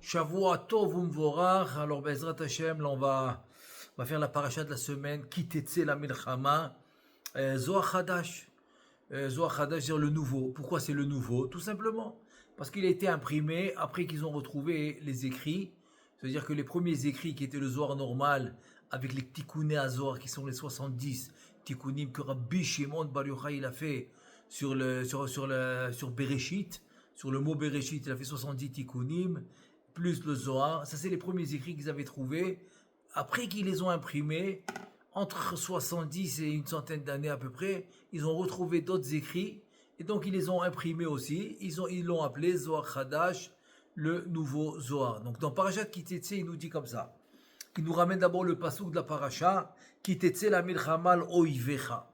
Shavua Tov Umvorach. Alors, Bezrat Hashem, là, on va faire la paracha de la semaine. Kitetse la Milchama. Zohar Hadash. Zohar Hadash, c'est le nouveau. Pourquoi c'est le nouveau? Tout simplement parce qu'il a été imprimé après qu'ils ont retrouvé les écrits. C'est-à-dire que les premiers écrits qui étaient le Zohar normal, avec les Tikkuné à Zohar qui sont les 70 Tikkunim que Rabbi Shimon Bar Yochai il a fait sur Bereshit, sur le mot Bereshit, il a fait 70 Tikkunim, plus le Zohar. Ça, c'est les premiers écrits qu'ils avaient trouvés. Après qu'ils les ont imprimés, entre 70 et une centaine d'années à peu près, ils ont retrouvé d'autres écrits. Et donc, ils les ont imprimés aussi. Ils l'ont appelé Zohar Hadash, le nouveau Zohar. Donc, dans Parashat Kitetse, il nous dit comme ça. Il nous ramène d'abord le pasouk de la Parasha, Kitetse la milchamal oivecha.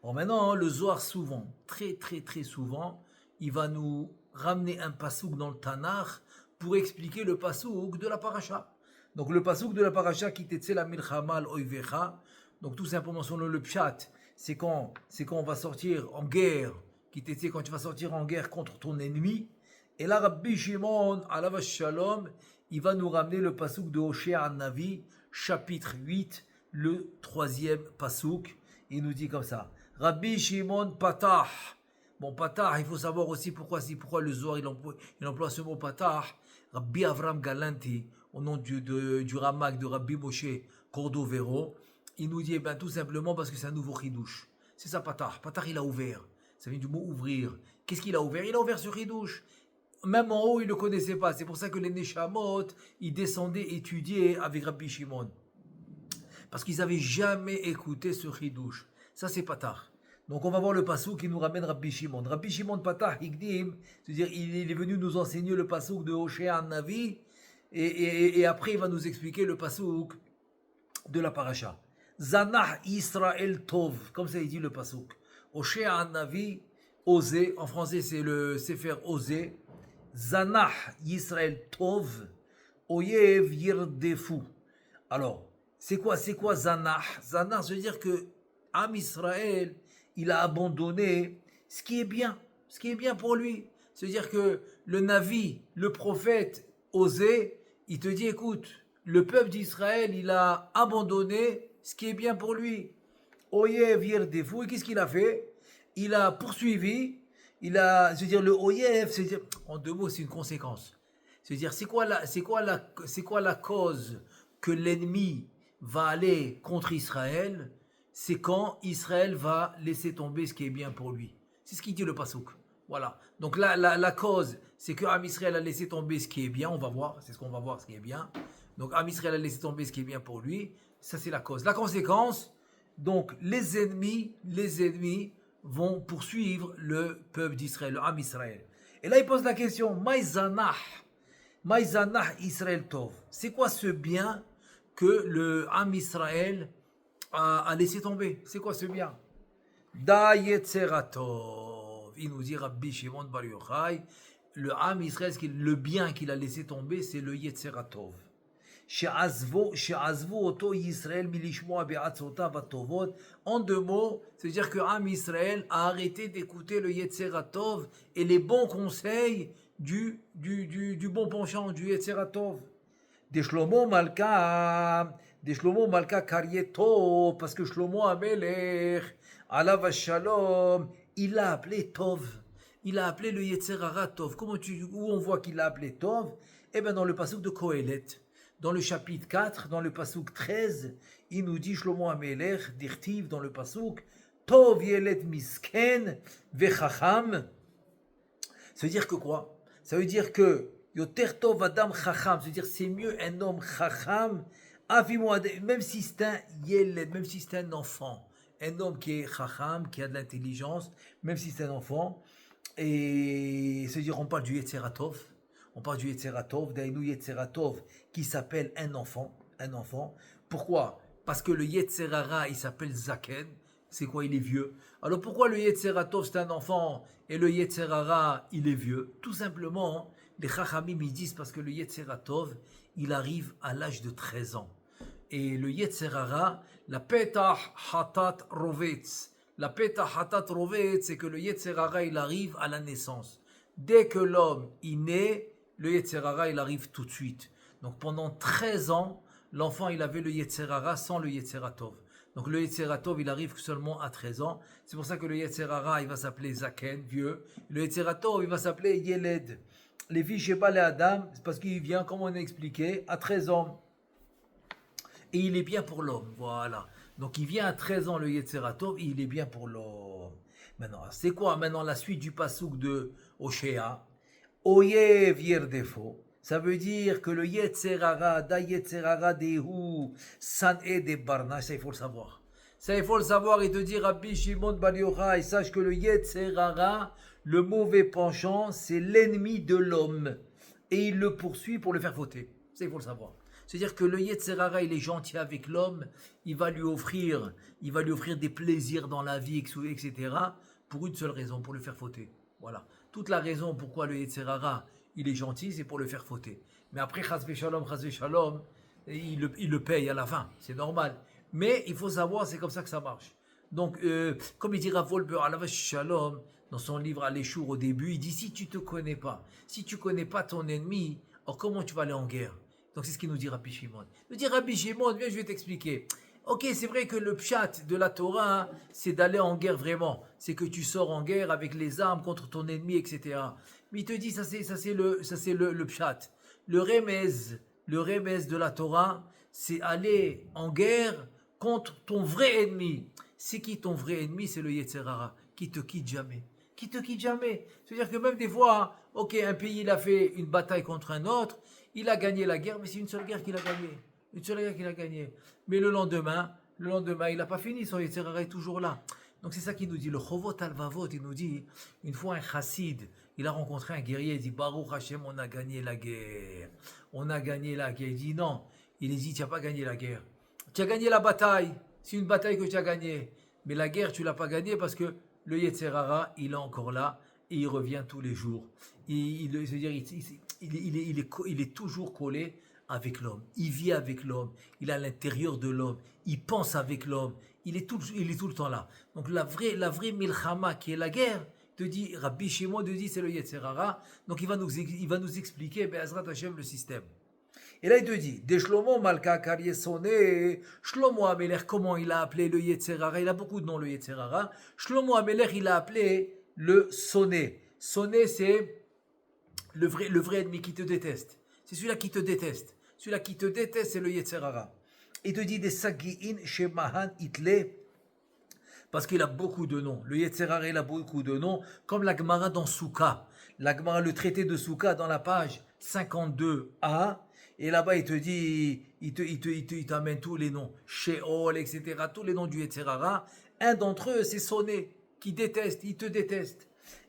Alors maintenant, le Zohar souvent, très souvent, il va nous ramener un pasouk dans le Tanakh pour expliquer le pasouk de la Parasha. Donc le pasouk de la Parasha, Kitetse la milchamal oivecha. Donc tout simplement, selon le pshat, c'est quand on va sortir en guerre, Kitetse, quand tu vas sortir en guerre contre ton ennemi. Et là, Rabbi Shimon, alav shalom, il va nous ramener le pasouk de Hoshea an-Navi, chapitre 8, le troisième pasouk. Il nous dit comme ça. Rabbi Shimon Patah. Bon, Patah, il faut savoir aussi pourquoi le Zohar il emploie ce mot Patah. Rabbi Avram Galanti, au nom du Ramak de Rabbi Moshe Cordovero, il nous dit tout simplement parce que c'est un nouveau chidouche. C'est ça Patah. Patah, il a ouvert. Ça vient du mot ouvrir. Qu'est-ce qu'il a ouvert? Il a ouvert ce chidouche. Même en haut, ils ne le connaissaient pas. C'est pour ça que les Neshamot, ils descendaient étudier avec Rabbi Shimon. Parce qu'ils n'avaient jamais écouté ce chidouche. Ça, c'est Patah. Donc, on va voir le pasouk qui nous ramène Rabbi Shimon. Rabbi Shimon Patah Higdim, c'est-à-dire il est venu nous enseigner le pasouk de Hoshea an-Navi, et après, il va nous expliquer le pasouk de la paracha. Zanah Israël Tov, comme ça il dit le pasouk. Hoshea an-Navi, Osée, en français c'est le Sefer Osée. Zanah Yisrael Tov, Oyev Yirdefu. Alors, c'est quoi Zanah? Zanah, ça veut dire que Am Israël, il a abandonné ce qui est bien pour lui. C'est-à-dire que le Navi, le prophète Osée, il te dit, écoute, le peuple d'Israël, il a abandonné ce qui est bien pour lui. Oyev Yirdefu, et qu'est-ce qu'il a fait? Il a poursuivi. Le Oyev, en deux mots, c'est une conséquence. C'est-à-dire, c'est quoi la cause que l'ennemi va aller contre Israël? C'est quand Israël va laisser tomber ce qui est bien pour lui. C'est ce qu'il dit le pasouk. Voilà. Donc la cause, c'est que Am Israël a laissé tomber ce qui est bien. On va voir, c'est ce qu'on va voir, ce qui est bien. Donc Am Israël a laissé tomber ce qui est bien pour lui. Ça, c'est la cause. La conséquence, donc les ennemis vont poursuivre le peuple d'Israël, le Am Israël. Et là, il pose la question, Maïzanah Israël Tov. C'est quoi ce bien que le Am Israël a laissé tomber? C'est quoi ce bien? Da Yetzeratov. Il nous dit Rabbi Shimon Bar Yochai, le Am Israël, le bien qu'il a laissé tomber, c'est le Yetzeratov. En deux mots, c'est-à-dire que Am Israël a arrêté d'écouter le Yetzeratov et les bons conseils du bon penchant, du Yetzeratov. De Shlomo Malka Karyeto, parce que Shlomo Amelech, Alav Shalom, il l'a appelé Tov. Il a appelé le Yetzerara Tov. Où on voit qu'il l'a appelé Tov? Eh bien, dans le pasouk de Kohelet. Dans le chapitre 4, dans le pasouk 13, il nous dit Shlomo Amelech, dirtiv dans le pasouk, Tov yelet misken vechacham. Ça veut dire que quoi? Ça veut dire que Yoter Tov Adam Chacham, c'est-à-dire c'est mieux un homme Chacham, même si c'est un Yeled, même si c'est un enfant, un homme qui est Chacham, qui a de l'intelligence, même si c'est un enfant, et c'est-à-dire on parle du Yetzeratov. On parle du Yetzeratov, d'Aïnou Yetzeratov, qui s'appelle un enfant. Pourquoi? Parce que le Yetzerara, il s'appelle Zaken. C'est quoi? Il est vieux. Alors pourquoi le Yetzeratov, c'est un enfant, et le Yetzerara, il est vieux? Tout simplement, les Chachamim, ils disent parce que le Yetzeratov, il arrive à l'âge de 13 ans. Et le Yetzerara, la Petah Hatat Rovetz. La Petah Hatat Rovetz, c'est que le Yetzerara, il arrive à la naissance. Dès que l'homme, il naît, le Yetzer Hara, il arrive tout de suite. Donc pendant 13 ans, l'enfant, il avait le Yetzer Hara sans le Yetzer Tov. Donc le Yetzer Tov, il arrive seulement à 13 ans. C'est pour ça que le Yetzer Hara, il va s'appeler Zaken, vieux. Le Yetzer Tov, il va s'appeler Yeled. Les filles, je sais pas, les Adam, c'est parce qu'il vient, comme on a expliqué, à 13 ans. Et il est bien pour l'homme, voilà. Donc il vient à 13 ans, le Yetzer Tov, et il est bien pour l'homme. Maintenant, c'est quoi maintenant la suite du pasouk de Oshéa? Oyev Yerdefo. Ça veut dire que le Yetzer Hara, da Yetzer Hara dehu, san'e de barnash, ça il faut le savoir. Ça il faut le savoir et te dire Rabbi Shimon Bar Yochai, sache que le Yetzer Hara, le mauvais penchant, c'est l'ennemi de l'homme. Et il le poursuit pour le faire fauter. Ça il faut le savoir. C'est-à-dire que le Yetzer Hara, il est gentil avec l'homme, il va lui offrir des plaisirs dans la vie, etc. pour une seule raison, pour le faire fauter. Voilà. Toute la raison pourquoi le Yetzer Hara, il est gentil, c'est pour le faire fauter. Mais après, chas v'shalom, il le paye à la fin, c'est normal. Mais il faut savoir, c'est comme ça que ça marche. Donc, comme il dit Rav Wolber, alav shalom, dans son livre Aléchour au début, il dit, si tu ne connais pas ton ennemi, alors comment tu vas aller en guerre? Donc c'est ce qu'il nous dit Rabbi Shimon. Il nous dit Rabbi Shimon, viens, je vais t'expliquer. Ok, c'est vrai que le pshat de la Torah, c'est d'aller en guerre vraiment. C'est que tu sors en guerre avec les armes contre ton ennemi, etc. Mais il te dit, ça c'est le pshat. Le remez de la Torah, c'est aller en guerre contre ton vrai ennemi. C'est qui ton vrai ennemi? C'est le Yetzer Hara, qui te quitte jamais. Qui te quitte jamais. C'est-à-dire que même des fois, ok, un pays il a fait une bataille contre un autre, il a gagné la guerre, mais c'est une seule guerre qu'il a gagnée. Une seule guerre qu'il a gagnée. Mais le lendemain, il n'a pas fini, son Yetzer Hara est toujours là. Donc c'est ça qu'il nous dit, le Chovot Alvavot, il nous dit, une fois un chassid, il a rencontré un guerrier, il dit, Baruch Hashem, on a gagné la guerre. On a gagné la guerre. Il dit, non, il dit, tu n'as pas gagné la guerre. Tu as gagné la bataille, c'est une bataille que tu as gagnée. Mais la guerre, tu ne l'as pas gagnée parce que le Yetzer Hara, il est encore là et il revient tous les jours. Il est toujours collé avec l'homme. Il vit avec l'homme. Il est à l'intérieur de l'homme. Il pense avec l'homme. Il est tout le temps là. Donc la vraie milchama qui est la guerre, te dit, Rabbi Shimon te dit, c'est le Yetzer Hara. Donc il va nous expliquer, Be'ezrat Hashem, le système. Et là il te dit, de Shlomo Malka Karyesoné, Shlomo Ameler, comment il a appelé le Yetzer Hara? Il a beaucoup de noms, le Yetzer Hara. Shlomo Ameler, il a appelé le Soné. Soné, c'est le vrai ennemi qui te déteste. C'est celui-là qui te déteste. Celui-là qui te déteste, c'est le Yetzer Hara. Il te dit des Sagi'in Shemahan Itle, parce qu'il a beaucoup de noms. Le Yetzer Hara, il a beaucoup de noms, comme la Gemara dans Souka. La Gemara, le traité de Souka, dans la page 52a, et là-bas, il te dit, il t'amène tous les noms, Sheol, etc., tous les noms du Yetzer Hara. Un d'entre eux, c'est Soné, qui déteste, il te déteste.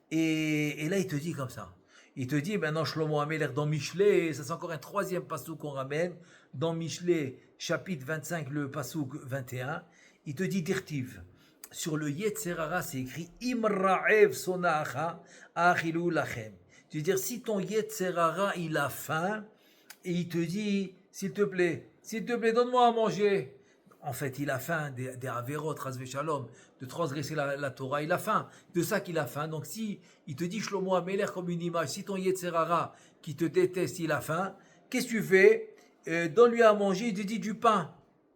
Et là, il te dit comme ça. Il te dit maintenant Shlomo Ameler dans Mishlé, ça c'est encore un troisième passouk qu'on ramène, dans Mishlé, chapitre 25, le passouk 21, il te dit Dirtiv. Sur le Yetzer Hara, c'est écrit Imra'ev sonacha achilu lachem. C'est-à-dire, si ton Yetzer Hara, il a faim, et il te dit, s'il te plaît, donne-moi à manger. En fait, il a faim des averot, rasvé shalom, de transgresser la Torah, il a faim, de ça qu'il a faim. Donc si il te dit Shlomo Ameler comme une image, si ton Yetzer Hara qui te déteste, il a faim, qu'est-ce que tu fais? Donne-lui à manger, il te dit du pain.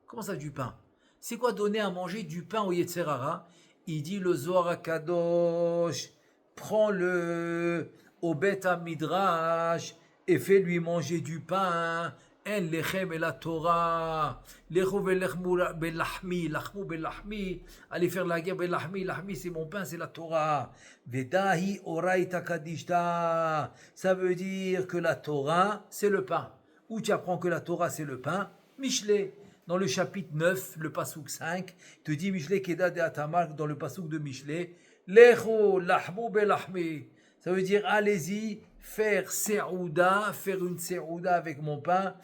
Comment ça du pain? C'est quoi donner à manger du pain au Yetzer Hara? Il dit le Zohar HaKadosh, prends-le au Bet HaMidrash et fais-lui manger du pain. En lechem et la Torah, lechou velechmou belachmi, lachmou belachmi, allez faire la guerre belachmi, lachmi c'est mon pain, c'est la Torah. Vedahi oraita kadishta, ça veut dire que la Torah c'est le pain. Où tu apprends que la Torah c'est le pain? Mishlé, dans le chapitre 9, le pasouk 5, te dit Mishlé Keda de Atamark, dans le pasouk de Mishlé, lechou lachmou belachmi, ça veut dire allez-y. Faire une se'ouda avec mon pain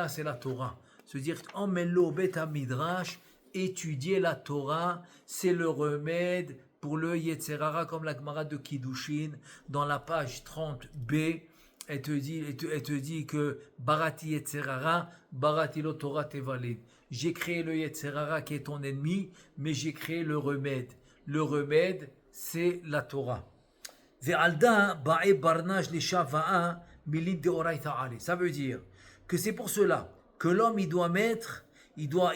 c'est la Torah. Se dire emmène-le au Bet HaMidrash, étudier la Torah, c'est le remède pour le Yetzer Hara, comme la Gemara de Kiddushin, dans la page 30b, elle te dit que Barati Yetzer Hara, Barati lo Torah tevalid. J'ai créé le Yetzer Hara qui est ton ennemi, mais j'ai créé le remède. Le remède, c'est la Torah. Ve'alda ba'e barnaj le shava'an milin deoraita ale. Ça veut dire que c'est pour cela que l'homme il doit mettre, il doit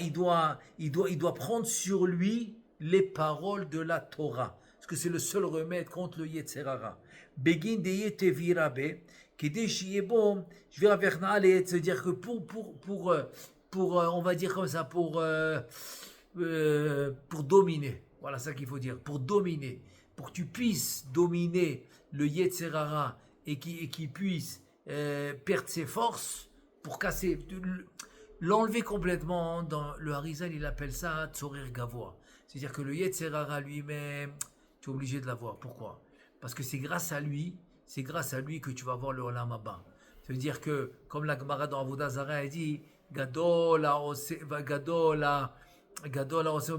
prendre sur lui les paroles de la Torah. Parce que c'est le seul remède contre le Yetzer Hara. Begin de tevirabe, qui est bon, je vais avec Naalet, c'est-à-dire que on va dire comme ça, pour dominer. Voilà ça qu'il faut dire, pour dominer. Pour que tu puisses dominer le Yetzer Hara et qui puisse perdre ses forces, pour casser, l'enlever complètement. Dans le Harizal, il appelle ça Tzorer Gavoa. C'est-à-dire que le Yetzer Hara lui-même, tu es obligé de l'avoir. Pourquoi? Parce que c'est grâce à lui que tu vas voir le Olam Haba. Ça veut dire que, comme la Gemara dans Avodah Zarah, elle dit, Gadol haose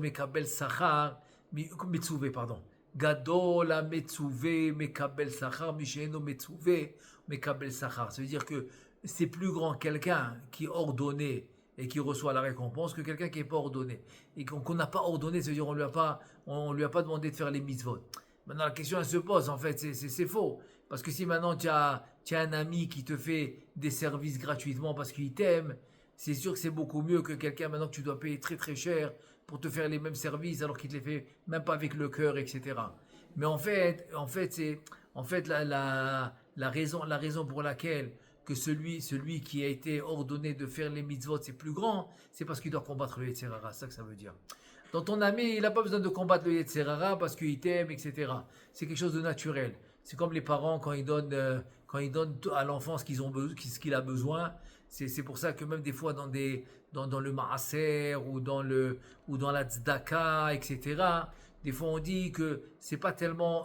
mekabel sachar, Metzuve, pardon. Gadol ha-metzuve mekabel sachar, misheno metzuve mekabel sachar. Ça veut dire que c'est plus grand quelqu'un qui est ordonné et qui reçoit la récompense que quelqu'un qui n'est pas ordonné. Et qu'on n'a pas ordonné, c'est-à-dire qu'on ne lui a pas demandé de faire les mitzvot. Maintenant, la question, elle se pose, en fait, c'est faux. Parce que si maintenant tu as un ami qui te fait des services gratuitement parce qu'il t'aime, c'est sûr que c'est beaucoup mieux que quelqu'un maintenant que tu dois payer très très cher pour te faire les mêmes services alors qu'il te les fait même pas avec le cœur, etc. Mais en fait la raison pour laquelle que celui qui a été ordonné de faire les mitzvot c'est plus grand, c'est parce qu'il doit combattre le Yetzer Hara, c'est ça que ça veut dire. Dans ton ami, il n'a pas besoin de combattre le Yetzer Hara parce qu'il t'aime, etc. C'est quelque chose de naturel. C'est comme les parents quand ils donnent à l'enfant ce qu'il a besoin. C'est pour ça que même des fois dans le maaser ou dans la tzedaka, etc. Des fois on dit que c'est pas tellement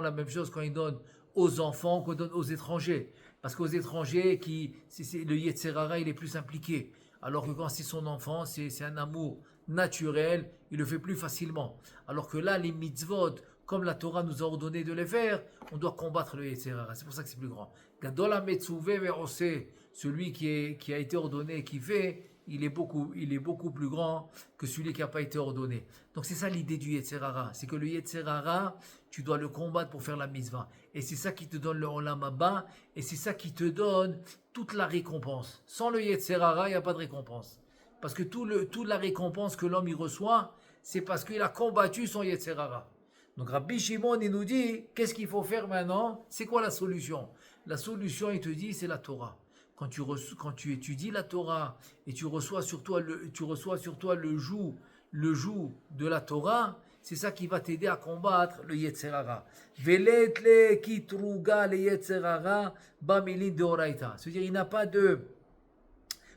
la même chose quand ils donnent aux enfants qu'on donne aux étrangers. Parce qu'aux étrangers, le Yetzer Hara il est plus impliqué. Alors que quand c'est son enfant, c'est un amour naturel, il le fait plus facilement. Alors que là, les mitzvot, comme la Torah nous a ordonné de les faire, on doit combattre le Yetzer Hara. C'est pour ça que c'est plus grand. Gadol ha-metzuve ve'oseh, celui qui a été ordonné et qui fait, il est beaucoup plus grand que celui qui n'a pas été ordonné. Donc c'est ça l'idée du Yetzer Hara. C'est que le Yetzer Hara, tu dois le combattre pour faire la mitzvah. Et c'est ça qui te donne le Olam Haba, et c'est ça qui te donne toute la récompense. Sans le Yetzer Hara, il n'y a pas de récompense. Parce que toute la récompense que l'homme y reçoit, c'est parce qu'il a combattu son Yetzer Hara. Donc Rabbi Shimon, il nous dit, qu'est-ce qu'il faut faire maintenant? C'est quoi la solution? La solution, il te dit, c'est la Torah. Quand tu étudies la Torah et tu reçois sur toi le joug de la Torah, c'est ça qui va t'aider à combattre le Yetzer Hara. Veletle kitruga le Yetzer Hara bamilin deoraita. C'est-à-dire, il n'a pas de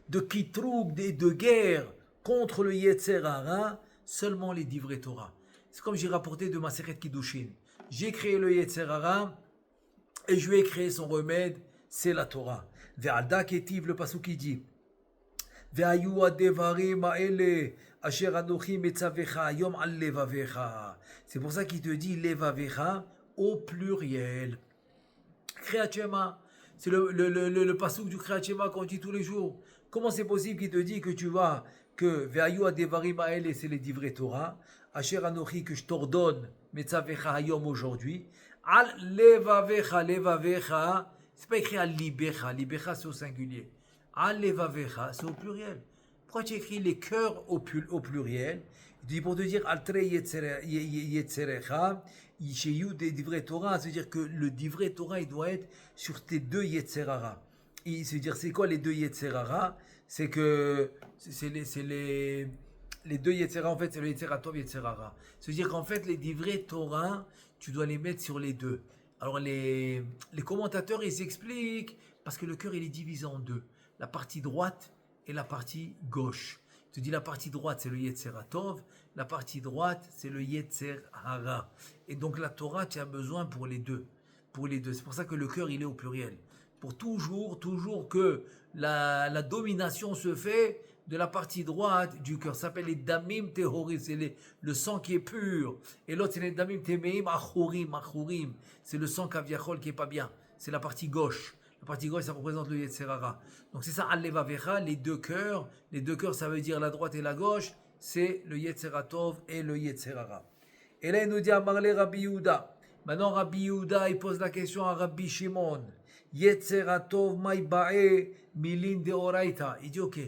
kitroug, de guerre contre le Yetzer Hara, seulement les divrei Torah. C'est comme j'ai rapporté de Maseret Kiddushin. J'ai créé le Yetzer Hara et je lui ai créé son remède, c'est la Torah. Ve'alda ketiv, le pasuk qui dit Ve'ayu adevarim ha'ele asher anochi metzavecha yom al levavecha. C'est pour ça qu'il te dit levavecha au pluriel. Kriyat Shema, c'est le pasuk du Kriyat Shema qu'on dit tous les jours. Comment c'est possible qu'il te dit que Ve'ayu adevarim ha'ele, c'est les divrei Torah, asher anochi, que je t'ordonne metzavecha hayom aujourd'hui, al levavecha, c'est pas écrit al libecha, libecha c'est au singulier. Al levavecha, c'est au pluriel. Pourquoi tu écris les cœurs au pluriel? Il dit pour te dire al tre yetzerecha, yisheyu des divrei Torah, c'est-à-dire que le divrei Torah il doit être sur tes deux Yetzer Hara. C'est-à-dire c'est quoi les deux Yetzer Hara? C'est que c'est les deux Yetzer Hara, en fait c'est le Yetzer Tov, Yetzer Hara. C'est-à-dire qu'en fait les divrei Torah, tu dois les mettre sur les deux. Alors les commentateurs ils expliquent parce que le cœur il est divisé en deux, la partie droite et la partie gauche. Je te dis la partie droite c'est le Yetzer Tov, la partie droite c'est le Yetzer Hara. Et donc la Torah tu as besoin pour les deux. C'est pour ça que le cœur il est au pluriel. Pour toujours que la domination se fait de la partie droite du cœur. Ça s'appelle les damim tehorim, c'est le sang qui est pur. Et l'autre c'est les damim temeim achurim. C'est le sang kaviachol qui est pas bien. C'est la partie gauche. La partie gauche ça représente le Yetzer Hara. Donc c'est ça al-levavecha, les deux cœurs. Les deux cœurs ça veut dire la droite et la gauche. C'est le Yetzer Tov et le Yetzer Hara. Et là il nous dit Amarle Rabbi Yehuda. Maintenant Rabbi Yehuda il pose la question à Rabbi Shimon. Yetzeratov Maïbae Milin de Oraita. Il dit ok,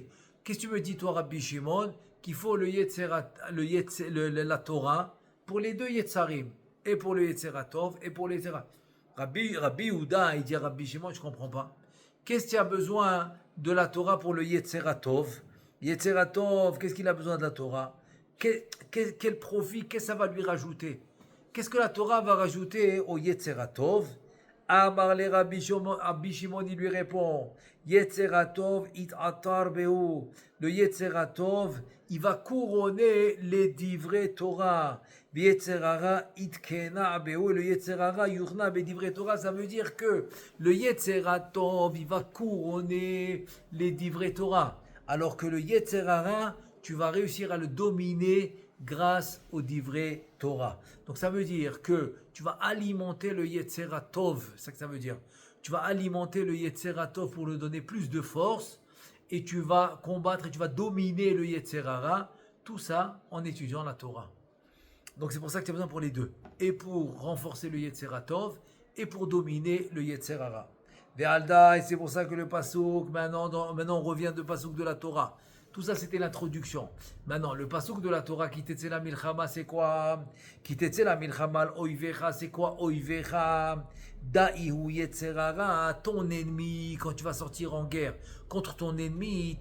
qu'est-ce que tu me dis toi Rabbi Shimon qu'il faut la Torah pour les deux Yetzarim, et pour le Yetzeratov et pour le Yetzera. Rabbi Houda, il dit à Rabbi Shimon, je ne comprends pas. Qu'est-ce qu'il y a besoin de la Torah pour le Yetzeratov? Yetzeratov, qu'est-ce qu'il a besoin de la Torah? Quel profit, qu'est-ce que ça va lui rajouter? Qu'est-ce que la Torah va rajouter au Yetzeratov? Amar le Rabbi Shimon, il lui répond, Yetzeratov it atar behu. Le Yetzeratov, il va couronner les divrei Torah. Yetzerara it kena behu. Le Yetzerara yurna be divrei Torah, ça veut dire que le Yetzeratov, il va couronner les divrei Torah. Alors que le Yetzerara, tu vas réussir à le dominer grâce au divrei Torah. Donc ça veut dire que tu vas alimenter le Yetzeratov, c'est ça que ça veut dire. Tu vas alimenter le Yetzeratov pour lui donner plus de force et tu vas combattre et tu vas dominer le Yetzerara, tout ça en étudiant la Torah. Donc c'est pour ça que tu as besoin pour les deux, et pour renforcer le Yetzeratov et pour dominer le Yetzerara. Ve'alda, et c'est pour ça que le Pasuk, maintenant on revient de Pasuk de la Torah. Tout ça, c'était l'introduction. Maintenant, le pasuk de la Torah, Kitetse la milchama, c'est quoi? Kitetse la milchama al-oivecha, c'est quoi oivecha? Da'ihu yetzerara, ton ennemi, quand tu vas sortir en guerre contre ton ennemi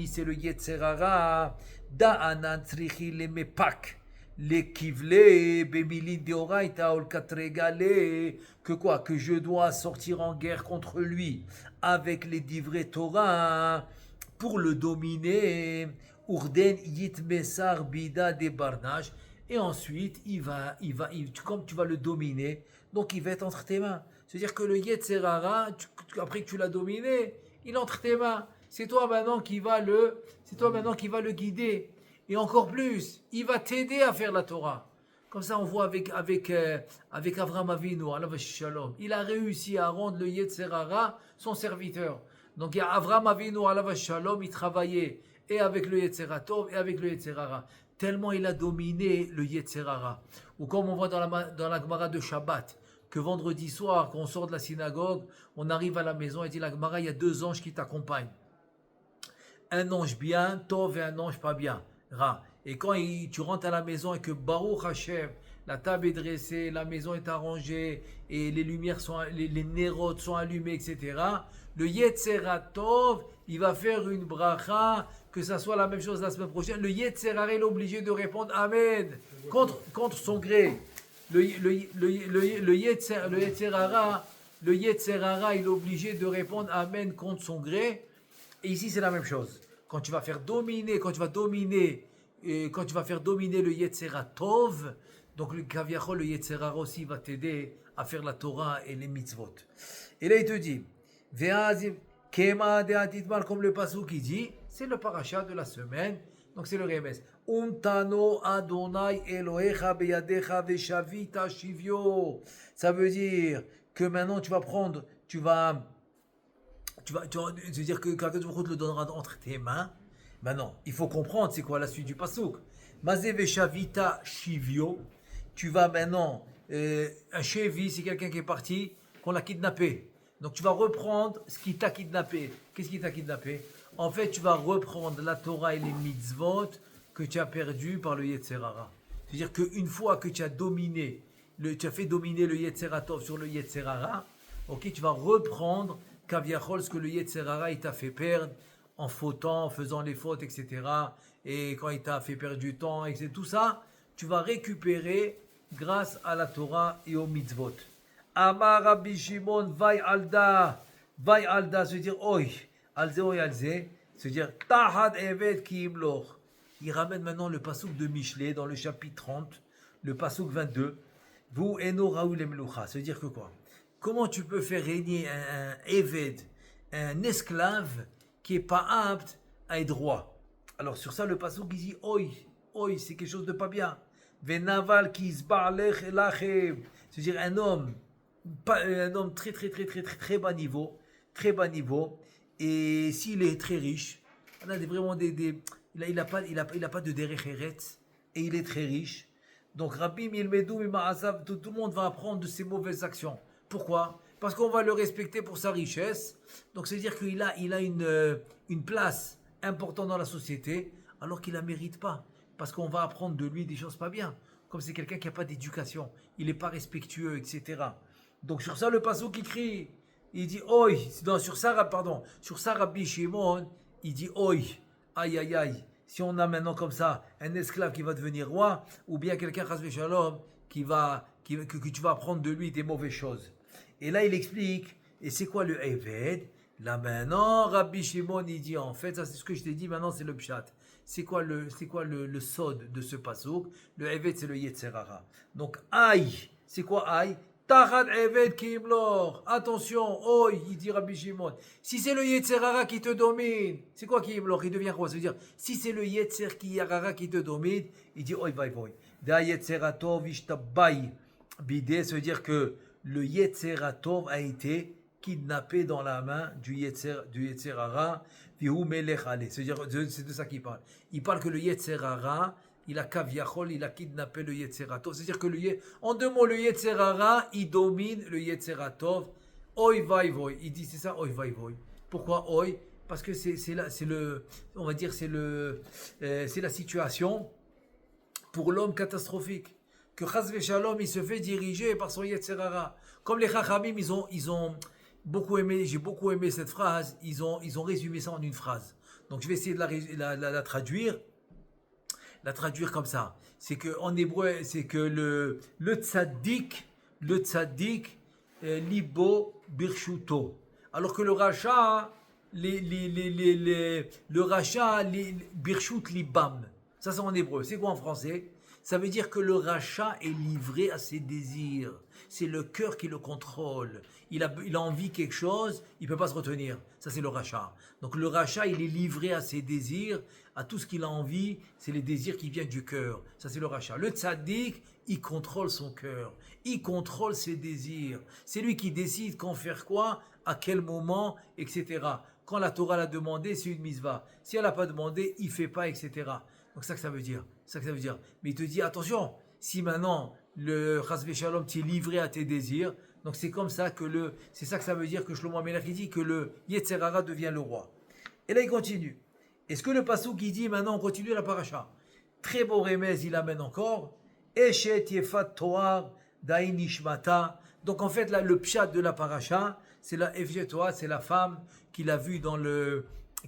c'est le yetzerara. Da'anan tzrichi le mepak, le kivle, bemilin deoraita, ol katregale, que quoi? Que je dois sortir en guerre contre lui avec les divrei Torah, pour le dominer, Urden Yitmesar Bida de Barnage, et ensuite comme tu vas le dominer, donc il va être entre tes mains. C'est-à-dire que le Yetzerara, après que tu l'as dominé, il est entre tes mains. C'est toi maintenant qui va le guider. Et encore plus, il va t'aider à faire la Torah. Comme ça, on voit avec Avraham Avinu, alav shalom. Il a réussi à rendre le Yetzerara son serviteur. Donc, il y a Avraham Avinu, alav shalom, il travaillait et avec le Yetzeratov et avec le Yetzerara. Tellement il a dominé le Yetzerara. Ou comme on voit dans la Gemara de Shabbat, que vendredi soir, quand on sort de la synagogue, on arrive à la maison et dit la Gemara, il y a deux anges qui t'accompagnent. Un ange bien, Tov, et un ange pas bien, Ra. Et quand tu rentres à la maison et que Baruch Hashem, la table est dressée, la maison est arrangée et les lumières les nérodes sont allumés, etc. Le Yetzeratov, il va faire une bracha, que ça soit la même chose la semaine prochaine. Le Yetzerara est obligé de répondre Amen contre son gré. Le Yetzerara, il est obligé de répondre Amen contre son gré. Et ici, c'est la même chose. Quand tu vas faire dominer le Yetzeratov, donc le Kaviachol, le Yetzerara aussi va t'aider à faire la Torah et les mitzvot. Et là, il te dit, Kema de Atitmar, comme le pasuk qui dit, c'est le parachat de la semaine, donc c'est le Remes. Untano Adonai Elohecha beyadecha veshavita shivyo. Ça veut dire que maintenant tu vas dire que Kadosh Baruch Hu te le donnera entre tes mains. Maintenant, il faut comprendre c'est quoi la suite du pasuk. Mazé veshavita shivyo. Tu vas maintenant, un chevi, c'est quelqu'un qui est parti, qu'on l'a kidnappé. Donc tu vas reprendre ce qui t'a kidnappé. Qu'est-ce qui t'a kidnappé? En fait, tu vas reprendre la Torah et les mitzvot que tu as perdu par le Yetzerara. C'est-à-dire qu'une fois que tu as fait dominer le Yetzeratov sur le Yetzerara, ok, tu vas reprendre Kaviachol, ce que le Yetzerara il t'a fait perdre en fautant, en faisant les fautes, etc. Et quand il t'a fait perdre du temps, etc. Tout ça, tu vas récupérer grâce à la Torah et aux mitzvot. Amar Rabbi Shimon, vai alda, se dire oi, alze oi alze, se dire tahad evet ki imloch. Il ramène maintenant le pasuk de Michelet dans le chapitre 30, le pasuk 22. Vous eno raoul emlucha, se dire que quoi? Comment tu peux faire régner un eved, un esclave qui est pas apte à être roi? Alors sur ça le pasuk il dit oi, c'est quelque chose de pas bien. Venaval ki isba'lech lachem, se dire un homme très bas niveau, et s'il est très riche, on a vraiment il a pas de derech eretz, et il est très riche. Donc Rabbi Milmedou Mima'azav, tout le monde va apprendre de ses mauvaises actions. Pourquoi? parce qu'on va le respecter pour sa richesse. Donc c'est-à-dire qu'il a une place importante dans la société, alors qu'il ne la mérite pas. Parce qu'on va apprendre de lui des choses pas bien. Comme c'est quelqu'un qui n'a pas d'éducation, il n'est pas respectueux, etc. Donc sur ça, le passouk qui crie, il dit oi. Non, sur ça, pardon, sur ça, Rabbi Shimon, il dit oi, aïe aïe aïe. Si on a maintenant comme ça un esclave qui va devenir roi, ou bien quelqu'un, chas v'shalom, que tu vas apprendre de lui des mauvaises choses. Et là, il explique, et c'est quoi le Eved? Là maintenant, Rabbi Shimon, il dit en fait, ça c'est ce que je t'ai dit, maintenant c'est le pshat. C'est quoi le sod de ce pasouk? Le Eved, c'est le Yetzerara. Donc, aïe, c'est quoi aïe? Tachad Eved Kimlor. Attention, oi, il dit Rabbi Shimon. Si c'est le Yetzerara qui te domine, c'est quoi Kimlor? Il devient quoi? Ça veut dire, si c'est le Yetzerara qui te domine, il dit oi, vai, vai. Da Yetzeratov ishtabai bidé, ça veut dire que le Yetzeratov a été kidnappé dans la main du Yetzerara, vihu melech ale. C'est-à-dire, c'est de ça qu'il parle. Il parle que le Yetzerara, il a kaviachol, il a kidnappé le Yetzeratov. C'est-à-dire que en deux mots, le Yetzerara, il domine le Yetzeratov. Oi vai voi. Il dit c'est ça, oi vai voi. Pourquoi oi? Parce que on va dire, c'est la situation pour l'homme catastrophique. Que chas v'shalom, il se fait diriger par son Yetzerara. Comme les Chachamim, ils ont beaucoup aimé, j'ai beaucoup aimé cette phrase, ils ont résumé ça en une phrase. Donc je vais essayer de la traduire. La traduire comme ça. C'est que en hébreu, c'est que le tzaddik, libo birshuto. Alors que le rachat, le rachat, birshut libam. Ça c'est en hébreu. C'est quoi en français? Ça veut dire que le rachat est livré à ses désirs. C'est le cœur qui le contrôle. Il a envie de quelque chose, il ne peut pas se retenir. Ça, c'est le rachat. Donc le rachat, il est livré à ses désirs, à tout ce qu'il a envie. C'est les désirs qui viennent du cœur. Ça, c'est le rachat. Le tzaddik, il contrôle son cœur. Il contrôle ses désirs. C'est lui qui décide quand faire quoi, à quel moment, etc. Quand la Torah l'a demandé, c'est une mitzvah. Si elle n'a pas demandé, il ne fait pas, etc. Donc c'est ça que ça veut dire. Mais il te dit, attention, si maintenant le chas v'shalom t'es livré à tes désirs, donc c'est comme ça que c'est ça que ça veut dire que Shlomo HaMelech dit que le Yetzerara devient le roi. Et là il continue. Est-ce que le passouk qui dit maintenant on continue la paracha? Très beau remez, il amène encore. Eshet yefat toar daïn nishmata. Donc en fait là le pshat de la paracha, c'est la Efjet Toar, c'est la femme qu'il a vue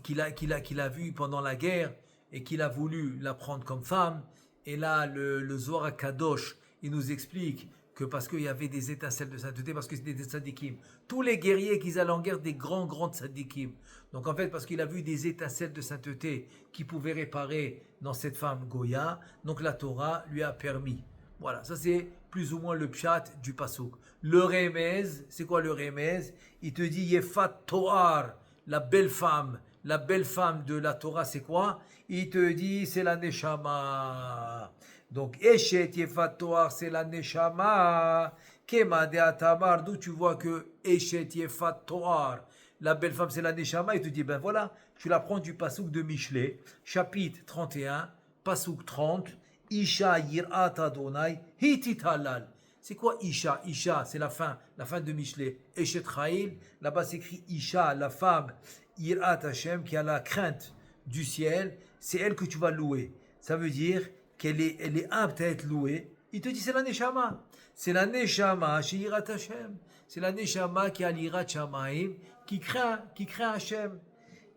qu'il a vue pendant la guerre et qu'il a voulu la prendre comme femme. Et là le Zohar Kadosh, il nous explique que parce qu'il y avait des étincelles de sainteté, parce que c'était des tzadikim. Tous les guerriers qui allaient en guerre, des grands tzadikim. Donc en fait, parce qu'il a vu des étincelles de sainteté qui pouvaient réparer dans cette femme Goya, donc la Torah lui a permis. Voilà, ça c'est plus ou moins le pshat du pasuk. Le remez, c'est quoi le remez? Il te dit Yefat Toar, la belle femme de la Torah, c'est quoi? Il te dit c'est la Neshama. Donc, Eshet Yefat Toar, c'est la Neshama. Kema de Atamar, d'où tu vois que Eshet Yefat Toar, la belle femme, c'est la Neshama. Il te dit, ben voilà, tu la prends du Passouk de Michelet, chapitre 31, Passouk 30, Isha Yirat Adonai, Hitit Halal. C'est quoi Isha? Isha, c'est la fin de Michelet. Eshet Chaïl, là-bas c'est écrit Isha, la femme, Yirat Hashem, qui a la crainte du ciel, c'est elle que tu vas louer. Ça veut dire qu'elle est apte à être louée. Il te dit c'est la Neshama. C'est la Neshama chez Yirat Hashem. C'est la Neshama qui a l'Yirat Shamaim, qui craint Hashem.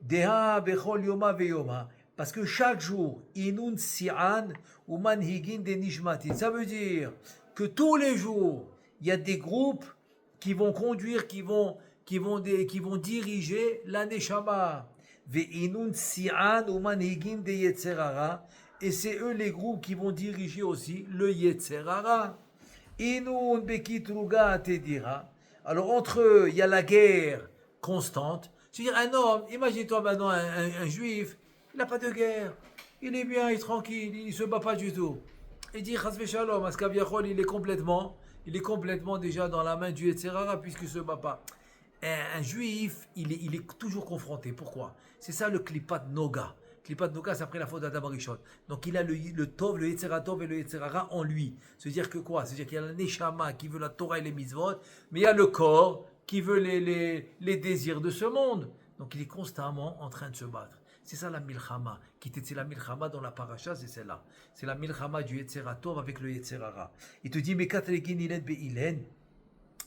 Deha bechol yoma veyoma. Parce que chaque jour, inun si'an ou manhigin de nishmatin. Ça veut dire que tous les jours, il y a des groupes qui vont conduire, qui vont diriger la Neshama. Ve'inun si'an ou manhigin de Yetzerara. Et c'est eux les groupes qui vont diriger aussi le Yetzerara. Inun bekitruga tedira. Alors entre eux, il y a la guerre constante. C'est-à-dire un homme, imagine-toi maintenant un juif, il n'a pas de guerre. Il est bien, il est tranquille, il ne se bat pas du tout. Il dit chas v'shalom, Askaviachol, il est complètement déjà dans la main du Yetzerara puisqu'il ne se bat pas. Un juif, il est toujours confronté. Pourquoi? C'est ça le klipat noga. Klipat Noga, c'est après la faute d'Adam Arishon. Donc il a le Tov, le Yetzeratov et le Yetzerara en lui. C'est-à-dire que quoi? C'est-à-dire qu'il y a la Neshama qui veut la Torah et les mitzvot, mais il y a le corps qui veut les désirs de ce monde. Donc il est constamment en train de se battre. C'est ça la milchama. C'est la milchama dans la paracha, c'est celle-là. C'est la milchama du Yetzeratov avec le Yetzerara. Il te dit, mais katlegin ilen beilen.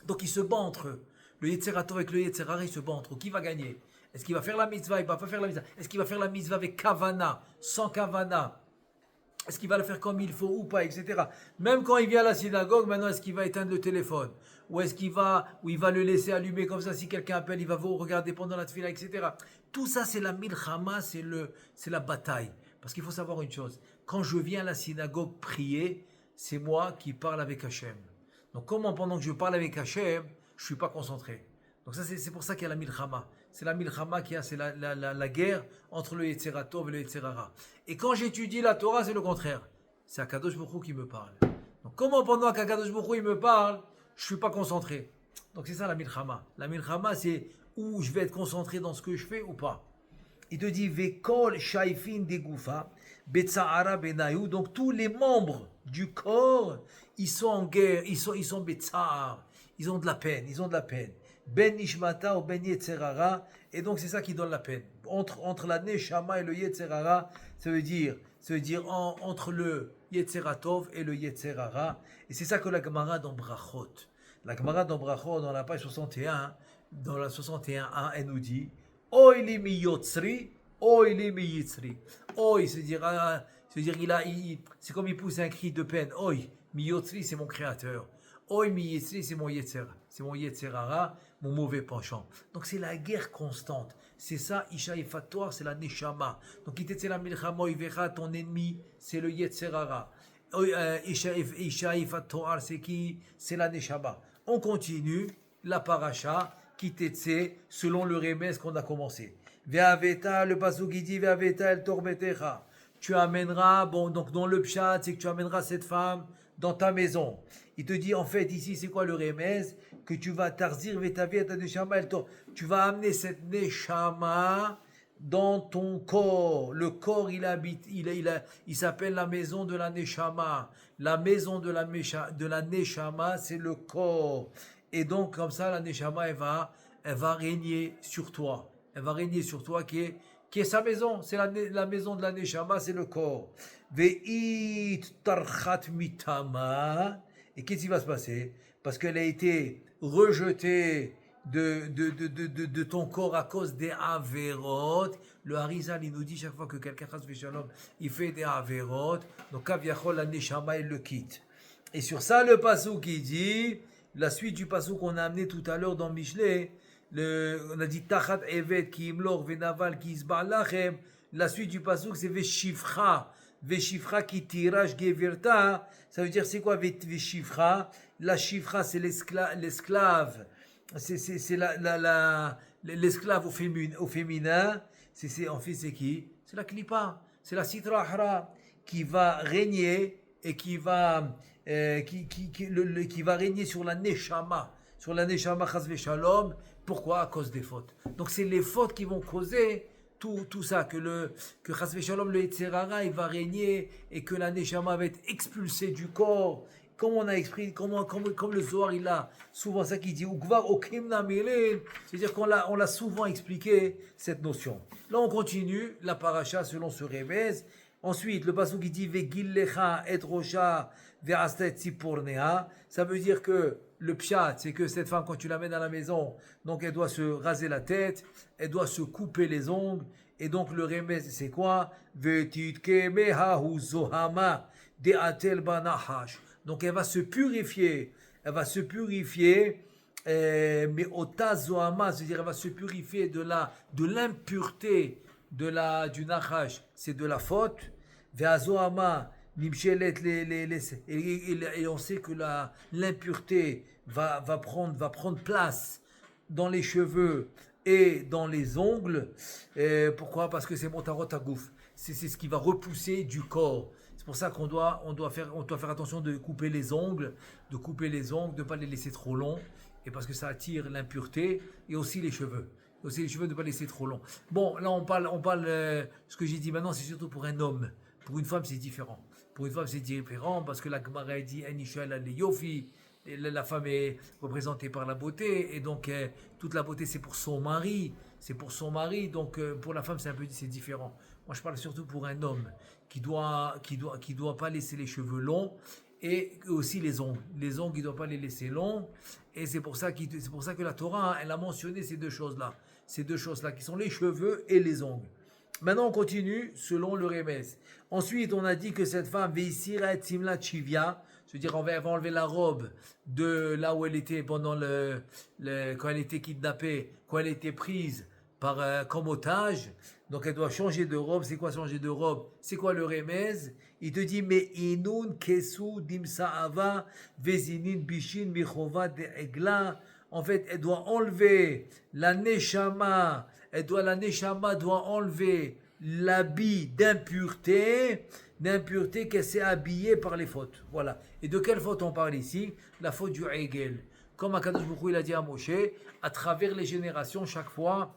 Donc il se bat entre eux. Le Yetzeratov avec le Yetzerara, il se bat entre eux. Qui va gagner? Est-ce qu'il va faire la mitzvah? Il va pas faire la mitzvah. Est-ce qu'il va faire la mitzvah avec kavana, sans kavana? Est-ce qu'il va le faire comme il faut ou pas, etc. Même quand il vient à la synagogue, maintenant, est-ce qu'il va éteindre le téléphone? Ou est-ce qu'il va le laisser allumer comme ça? Si quelqu'un appelle, il va vous regarder pendant la tefila, etc. Tout ça, c'est la milchama, c'est la bataille. Parce qu'il faut savoir une chose. Quand je viens à la synagogue prier, c'est moi qui parle avec Hachem. Donc comment pendant que je parle avec Hachem, je ne suis pas concentré? Donc ça, c'est pour ça qu'il y a la milchama. C'est la milchama qu'il y a, c'est la guerre entre le Yetzeratov et le Yetzerara. Et quand j'étudie la Torah, c'est le contraire. C'est Akadosh Baruch Hu qui me parle. Donc comment pendant qu'Akadosh Baruch Hu il me parle, je ne suis pas concentré? Donc c'est ça la milchama. La milchama, c'est où je vais être concentré dans ce que je fais ou pas. Il te dit Vekol shaifin degoufa betsaara benayu. Donc tous les membres du corps, ils sont en guerre, ils sont betsaar. Ils ont de la peine, Ben Nishmata ou Ben Yetzerara, et donc c'est ça qui donne la peine. Entre la Neshama et le Yetzerara, ça veut dire entre le Yetzeratov et le Yetzerara, et c'est ça que la Gemara dans Brachot. La Gemara dans Brachot, dans la page 61, dans la 61a, elle nous dit Oy li mi yotzri, oy li mi yitzri. Oy, c'est comme il pousse un cri de peine. Oy, mi yotzri, c'est mon créateur. Oy mi yitzri, c'est mon Yetzerara, mon mauvais penchant. Donc c'est la guerre constante. C'est ça, Isha Ifatoire, c'est la Neshama. Donc Itetze la Milchama Oivera, ton ennemi, c'est le Yetzerara. Isha Ifatoire, c'est qui? C'est la Neshama. On continue la paracha, Kitetze, selon le remède qu'on a commencé. Ve'aveta, le pasuk qui dit Ve'aveta el torbetecha. Tu amèneras, bon, donc dans le pshat, c'est que tu amèneras cette femme dans ta maison. Il te dit en fait ici c'est quoi le remez? Que tu vas tarzir vetavi ta neshama, tu vas amener cette neshama dans ton corps. Le corps il habite, il s'appelle la maison de la neshama. La maison de la neshama c'est le corps. Et donc comme ça la neshama elle va régner sur toi. Elle va régner sur toi qui est sa maison. C'est la maison de la neshama, c'est le corps. Ve'it tarchat mitama. Et qu'est-ce qui va se passer? Parce qu'elle a été rejetée de ton corps à cause des averot. Le Harizal, il nous dit chaque fois que quelqu'un il fait des averot, donc Kaviachol, la Neshama, il le quitte. Et sur ça, le pasuk qui dit, la suite du pasuk qu'on a amené tout à l'heure dans Michelet, on a dit Tachat Evet ki imlor venaval ki isba lachem. La suite du pasuk c'est Veshifra. Veshifra qui tirage gevirta, ça veut dire c'est quoi Veshifra? La shifra c'est l'esclave, c'est l'esclave au féminin. En fait c'est qui? C'est la klipa, c'est la sitra ahra qui va régner et qui va régner sur la neshama chas veshalom. Pourquoi? À cause des fautes. Donc c'est les fautes qui vont causer tout ça, que Chas Veshalom, le Yetzerara, il va régner et que la Neshama va être expulsée du corps. Comme on a expliqué, comme le Zohar, il a souvent ça qui dit, c'est-à-dire qu'on l'a souvent expliqué, cette notion. Là, on continue la paracha selon ce remez. Ensuite, le passage qui dit, Vegillecha et rosha ve'asta et tzippornea. Ça veut dire que le pshat, c'est que cette femme, quand tu l'amènes à la maison, donc elle doit se raser la tête, elle doit se couper les ongles, et donc le remède, c'est quoi? Donc elle va se purifier, mais ota zohama, c'est-à-dire elle va se purifier de l'impureté du nachash, c'est de la faute. Ve'azohama, et on sait que l'impureté va prendre place dans les cheveux et dans les ongles. Pourquoi? Parce que c'est motarot agouf. C'est ce qui va repousser du corps. C'est pour ça qu'on doit faire attention de couper les ongles, de ne pas les laisser trop longs, et parce que ça attire l'impureté, et aussi les cheveux. Aussi les cheveux, ne pas les laisser trop longs. Bon, là on parle ce que j'ai dit maintenant, c'est surtout pour un homme. Pour une femme, c'est différent. Pour une femme, c'est différent parce que la Gemara dit Enishal al yofi, la femme est représentée par la beauté, et donc toute la beauté c'est pour son mari, donc pour la femme c'est différent. Moi je parle surtout pour un homme qui doit pas laisser les cheveux longs, et aussi les ongles il doit pas les laisser longs, et c'est pour ça que la Torah elle a mentionné ces deux choses là qui sont les cheveux et les ongles. Maintenant, on continue selon le Rémez. Ensuite, on a dit que cette femme, Veisira et Simla Chivia, c'est-à-dire on va enlever la robe de là où elle était quand elle était kidnappée, quand elle était prise comme otage. Donc elle doit changer de robe. C'est quoi changer de robe? C'est quoi le Rémez? Il te dit, mais inun kesu dimsa ava vezinin bishin michova de egla. En fait, elle doit enlever la neshama. La neshama doit enlever l'habit d'impureté qu'elle s'est habillée par les fautes. Voilà. Et de quelle faute on parle ici? La faute du Hegel. Comme Akadosh Baruch Hu, il a dit à Moshe, à travers les générations, chaque fois,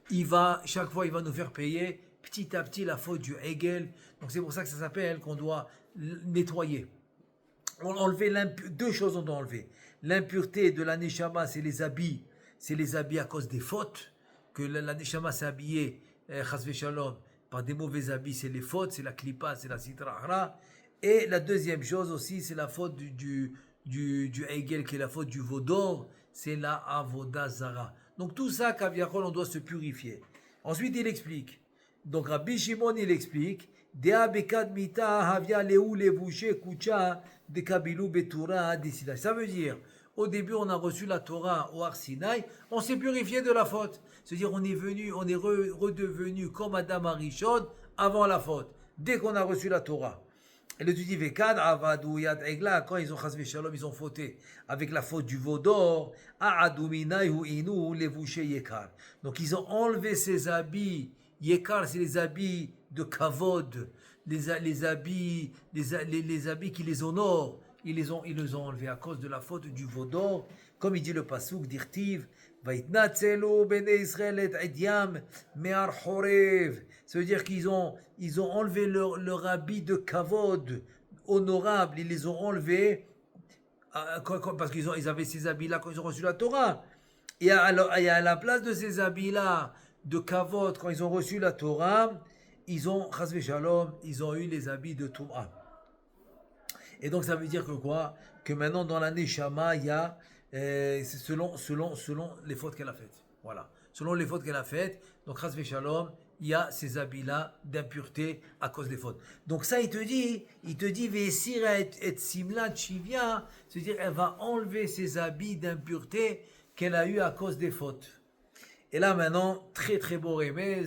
il va nous faire payer petit à petit la faute du Hegel. Donc c'est pour ça que ça s'appelle qu'on doit nettoyer. On enlever deux choses on doit enlever. L'impureté de la neshama, c'est les habits à cause des fautes, que la neshama s'est habillée, chas v'shalom, par des mauvais habits, c'est les fautes, c'est la klipa, c'est la sitra. Et la deuxième chose aussi, c'est la faute du Hegel, qui est la faute du Vaudor, c'est la avoda zara. Donc tout ça, Kaviachol, on doit se purifier. Ensuite, il explique. Donc Rabbi Shimon, il explique. Ça veut dire, au début, on a reçu la Torah au Har Sinaï, on s'est purifié de la faute. C'est-à-dire, on est redevenu comme Adam Arishon avant la faute, dès qu'on a reçu la Torah. Et le dit Vekad Avadou Yad Egla, quand ils ont chas v'shalom, ils ont fauté avec la faute du Vaudor, Aadou Minayhu Inu Levouché Yekar. Donc ils ont enlevé ces habits. Yekar, c'est les habits de kavod, les habits qui les honorent. Ils les ont enlevés à cause de la faute du Vaudor. Comme il dit le Pasuk d'Irtiv, Vaitnatzelu bene Israël et Edyam me'ar Horev. Ça veut dire qu'ils ont enlevé leur habit de kavod, honorable. Ils les ont enlevés parce qu'ils avaient ces habits-là quand ils ont reçu la Torah. Et à la place de ces habits-là de kavod, quand ils ont reçu la Torah, ils ont, chas v'shalom, ils ont eu les habits de Touma. Et donc ça veut dire que quoi? Que maintenant dans la Neshama, il y a, selon les fautes qu'elle a faites. Voilà. Selon les fautes qu'elle a faites, donc chas v'shalom, il y a ces habits-là d'impureté à cause des fautes. Donc ça, il te dit, Ve'esira et simla chivia, c'est-à-dire elle va enlever ces habits d'impureté qu'elle a eu à cause des fautes. Et là maintenant, très très beau remez,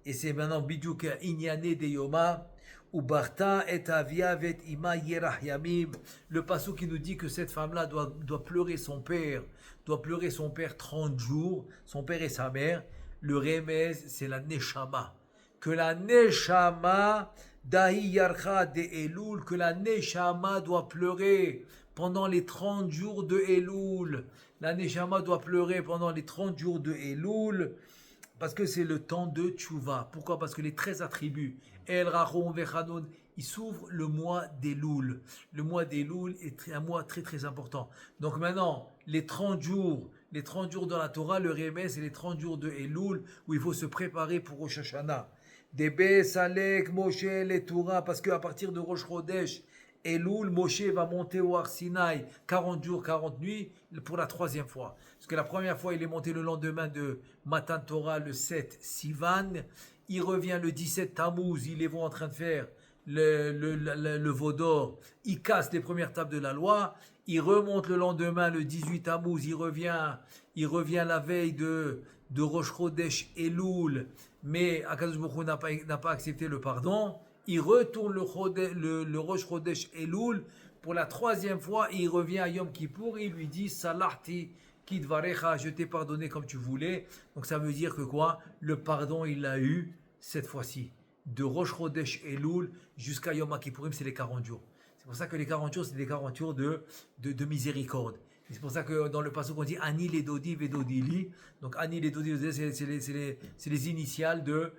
et c'est maintenant Bidjouk Inyane de Yoma, ou Barta et Avia vet Ima Yerah Yamim, le passage qui nous dit que cette femme-là doit pleurer son père 30 jours, son père et sa mère. Le remez, c'est la Neshama. Que la Neshama, Dahi Yarcha de Elul, que la Neshama doit pleurer pendant les 30 jours de Elul. La Neshama doit pleurer pendant les 30 jours de Elul, parce que c'est le temps de Tchouva. Pourquoi? Parce que les 13 attributs, El Rachon Vechanoun, ils s'ouvrent le mois d'Elul. Le mois d'Elul est un mois très très important. Donc maintenant, les 30 jours dans la Torah, le remez, c'est les 30 jours de Elul, où il faut se préparer pour Rosh Hashanah. Debe, Salek, Moshe, les Torah, parce qu'à partir de Rosh Chodesh, Elul, Moshe va monter au Har Sinaï 40 jours, 40 nuits pour la troisième fois. Parce que la première fois, il est monté le lendemain de Matan Torah, le 7 Sivan. Il revient le 17 Tammuz, ils les vont en train de faire le Vaudor. Il casse les premières tables de la loi. Il remonte le lendemain, le 18 Tammuz, il revient la veille de Rosh Chodesh Elul. Mais Akadosh Baruch Hu n'a pas accepté le pardon. Il retourne le Rosh Chodesh Elul pour la troisième fois, et il revient à Yom Kippour, et il lui dit Salahti Kidvarecha, je t'ai pardonné comme tu voulais. Donc ça veut dire que quoi? Le pardon, il l'a eu cette fois-ci. De Rosh Chodesh Elul jusqu'à Yom Kippourim, c'est les 40 jours. C'est pour ça que les 40 jours, c'est des 40 jours de miséricorde. C'est pour ça que dans le passage on dit Ani les Dodi Vedodili. Donc Ani les Dodi, c'est les initiales de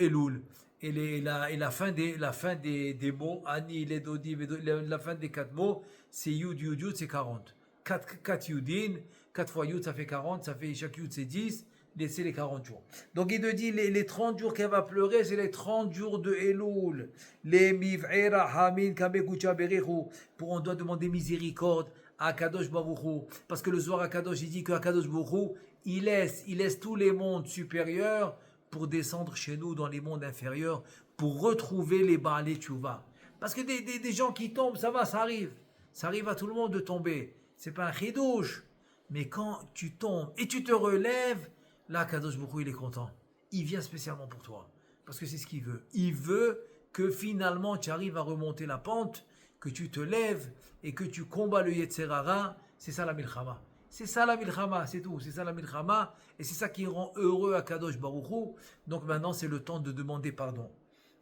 Elul. Et la fin des mots, Ani les Dodi Vedodili, la fin des 4 mots, c'est Yud Yud Yud, c'est 40. 4 Yudin, 4 fois Yud, ça fait 40, ça fait chaque Yud, c'est 10. C'est les 40 jours. Donc il te dit les 30 jours qu'elle va pleurer, c'est les 30 jours de Elul. Les miv'era hamin kamekucha berichu. Pour on doit demander miséricorde à Kadosh Baruch Hu. Parce que le Zohar à Kadosh, il dit que Kadosh Baruch Hu, il laisse tous les mondes supérieurs pour descendre chez nous dans les mondes inférieurs, pour retrouver les Baalei Tchouva. Parce que des gens qui tombent, ça va, ça arrive. Ça arrive à tout le monde de tomber. C'est pas un chidouche. Mais quand tu tombes et tu te relèves, là, Kadosh Baruch Hu, il est content. Il vient spécialement pour toi. Parce que c'est ce qu'il veut. Il veut que finalement, tu arrives à remonter la pente, que tu te lèves et que tu combats le Yetzerara. C'est ça la Milchama. C'est ça la Milchama, c'est tout. C'est ça la Milchama. Et c'est ça qui rend heureux à Kadosh Baruch Hu. Donc maintenant, c'est le temps de demander pardon.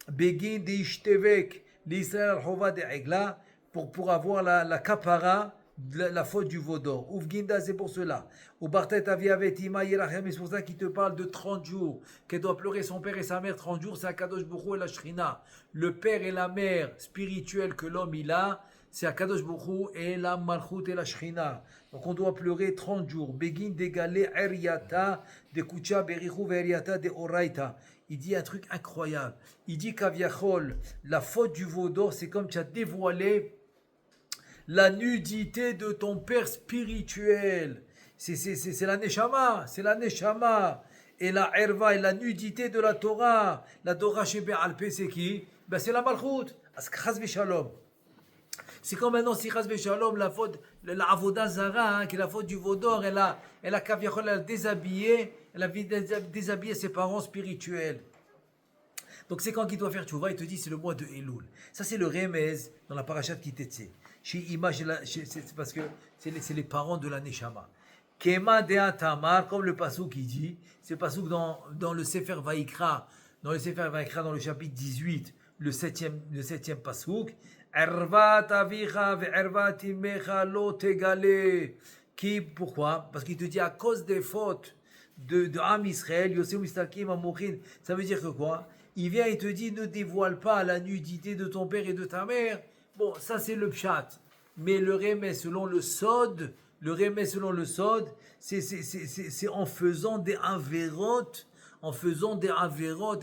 Begin de Ishtevek, l'Israël Hova de Egla, pour avoir la kapara, la faute du veau d'or. Ouvginda, c'est pour cela. Ou Bartet Aviavetima Yerachem, c'est pour ça qu'il te parle de 30 jours, qu'elle doit pleurer son père et sa mère 30 jours, c'est Akadosh Baruch Hu et la Shrina. Le père et la mère spirituelle que l'homme il a, c'est Akadosh Baruch Hu et la Malchut et la Shrina. Donc on doit pleurer 30 jours. Begin d'égaler Eriata, de Kucha Berichu Veriata de Oraita. Il dit un truc incroyable. Il dit qu'Aviachol, la faute du veau d'or, c'est comme tu as dévoilé la nudité de ton père spirituel. C'est la Neshama, c'est la Neshama. Et la Herva et la nudité de la Torah. La Torah chez Be'alpé, c'est qui? Ben c'est la Malchut. Chaz v'shalom. C'est comme maintenant, si Chaz v'shalom, la faute, la Avoda Zara, qui est la faute du veau d'or, elle a kaviachol, elle a déshabillé ses parents spirituels. Donc c'est quand il doit faire tchouva, il te dit c'est le mois de Elul. Ça c'est le remez dans la parashat Kitetse. C'est parce que c'est les parents de la Neshama. Kema Dea Tamar, comme le pasuk qui dit, c'est le pasuk dans le Sefer Vaikra, dans le chapitre 18, le septième pasuk. Ervat avicha ve'ervat imecha lo tegale. Pourquoi? Parce qu'il te dit à cause des fautes de Am Israël, Yosem Mistalkim Amochin. Ça veut dire que quoi? Il vient et te dit ne dévoile pas la nudité de ton père et de ta mère. Bon, ça c'est le pshat. Mais le remé selon le sod, c'est en faisant des avérotes,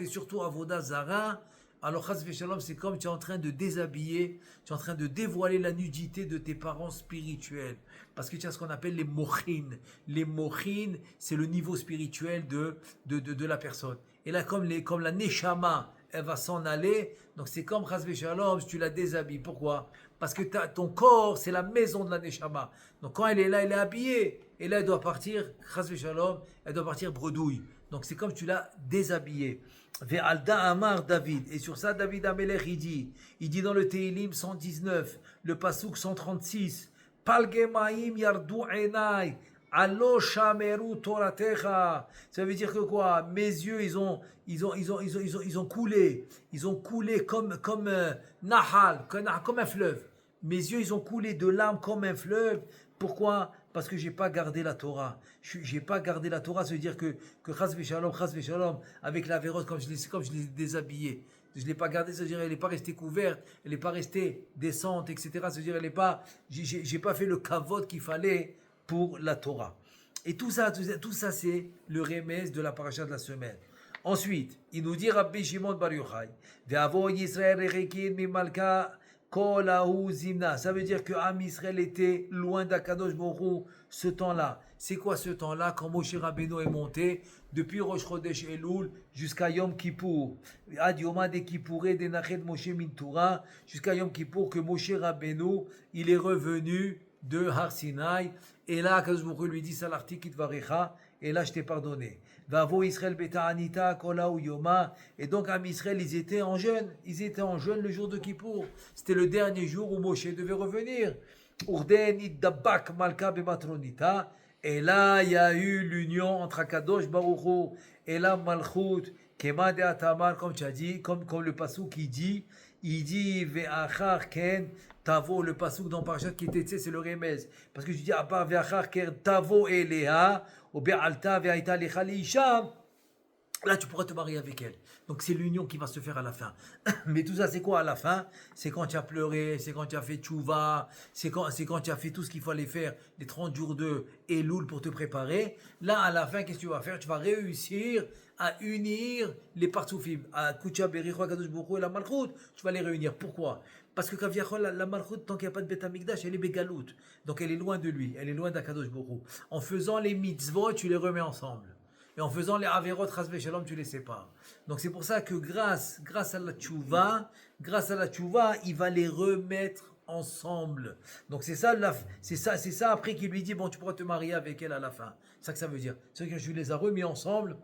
et surtout avoda zara. Alors chas v'shalom, c'est comme tu es en train de déshabiller, tu es en train de dévoiler la nudité de tes parents spirituels. Parce que tu as ce qu'on appelle les mochin. Les mochin, c'est le niveau spirituel de la personne. Et là, comme la neshama, elle va s'en aller, donc c'est comme chas v'shalom, tu la déshabilles. Pourquoi? Parce que ton corps, c'est la maison de la neshama. Donc quand elle est là, elle est habillée. Et là, elle doit partir, chas v'shalom, elle doit partir bredouille. Donc c'est comme tu l'as déshabillée. Ve'alda Amar David. Et sur ça, David Amelech, il dit dans le Teilim 119, le Pasuk 136, Palgemaim yardu enai, allo shameru toratecha. Ça veut dire que quoi? Mes yeux, ils ont coulé comme nahal, comme un fleuve. Mes yeux, ils ont coulé de larmes comme un fleuve. Pourquoi? Parce que j'ai pas gardé la Torah. J'ai pas gardé la Torah, ça veut dire que chas v'shalom, avec la vérote, comme je l'ai déshabillée. Je l'ai pas gardée, ça veut dire elle n'est pas restée couverte, elle n'est pas restée descente, etc. Ça veut dire j'ai pas fait le kavod qu'il fallait pour la Torah. Et tout ça, c'est le remez de la paracha de la semaine. Ensuite, il nous dit Rabbi Shimon Bar Yochai, Ve'avo Yisrael rechikin mimalka. Ça veut dire que Am Israël était loin d'Akadosh Baruch Hu ce temps-là. C'est quoi ce temps-là? Quand Moshe Rabbeinu est monté depuis Rosh Chodesh Elul jusqu'à Yom Kippour. Ad Yoma de Kippouré de Nached Moshe Mintura, jusqu'à Yom Kippour que Moshe Rabbeinu il est revenu de Har Sinai. Et là, Akadosh Baruch Hu lui dit Salarti kitvarecha, et là je t'ai pardonné. Vavo Israël beta'anita kola ou yoma. Et donc Am Israël, ils étaient en jeûne le jour de Kippour. C'était le dernier jour où Moshe devait revenir. Urden iddabak malka bematronita. Et là, il y a eu l'union entre Akadosh Baruch Hu et la Malchut, Kema de Atamar, comme tu as dit, comme le pasuk qui dit, il dit Ve'achar ken tavo, le pasouk dans Parashat Kitetse, c'est le remez. Parce que je dis à part Ve'achar ken tavo eleha, ou Be'alta ve'aita lecha leisha, là tu pourras te marier avec elle. Donc c'est l'union qui va se faire à la fin. Mais tout ça c'est quoi à la fin? C'est quand tu as pleuré, c'est quand tu as fait tchouva, c'est quand tu as fait tout ce qu'il fallait faire, les 30 jours de Elul pour te préparer. Là à la fin, qu'est-ce que tu vas faire? Tu vas réussir à unir les partsoufim, à Koucha, Bericho, Kadosh Boko et la Malchut. Tu vas les réunir. Pourquoi? Parce que Kaviachol, la Malchut, tant qu'il n'y a pas de Beth Amikdash, elle est Begalout. Donc elle est loin de lui, elle est loin d'Akadosh Boko. En faisant les mitzvot, tu les remets ensemble. Et en faisant les averot, chasve shalom, tu les sépares. Donc c'est pour ça que grâce à la tchouva, il va les remettre ensemble. Donc c'est ça après qu'il lui dit bon, tu pourras te marier avec elle à la fin. C'est ça que ça veut dire. C'est que je les ai remis ensemble.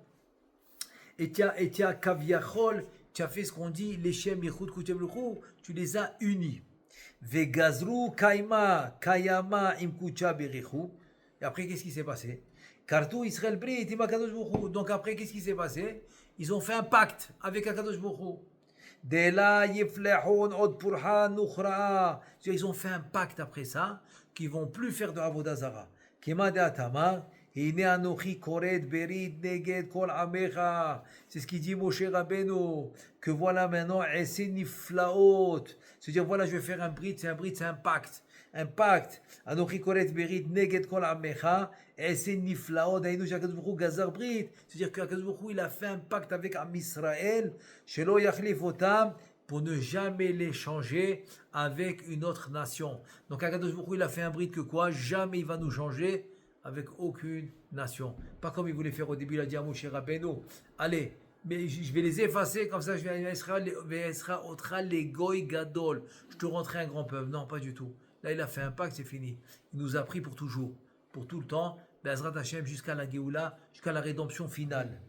Et tu as kaviachol, tu as fait ce qu'on dit les shem yichud kutem luchu, tu les as unis. Vegazru kaima kayama imkucha berichu. Et après qu'est-ce qui s'est passé? Kartou Israël Brit, Kadosh Bokhu. Donc après, qu'est-ce qui s'est passé? Ils ont fait un pacte avec Akadosh Bokhu. Dela yiflehun od purha nukhra. Ils ont fait un pacte après ça, qu'ils vont plus faire de Avodah Zara. Kema de Atamar, hine anochi koret berit neged kol amecha. C'est ce qu'il dit Moshe Rabbeinu, que voilà maintenant, esse niflaot. C'est-à-dire, voilà, je vais faire un brit, c'est un pacte. Un pacte. Anochi koret berit neged kol amecha. C'est-à-dire qu'Akadosh Baruch Hu, il a fait un pacte avec Am Israël, shelo yachlif otam, pour ne jamais les changer avec une autre nation. Donc Akadosh Baruch Hu, il a fait un brit que quoi? Jamais il va nous changer avec aucune nation. Pas comme il voulait faire au début, il a dit à Moshe Rabbeinu, allez, mais je vais les effacer, comme ça je vais à Israël, les goy gadol, je te rentrerai un grand peuple. Non, pas du tout. Là, il a fait un pacte, c'est fini. Il nous a pris pour toujours, pour tout le temps. Be'ezrat Hashem, jusqu'à la Géoula, jusqu'à la rédemption finale.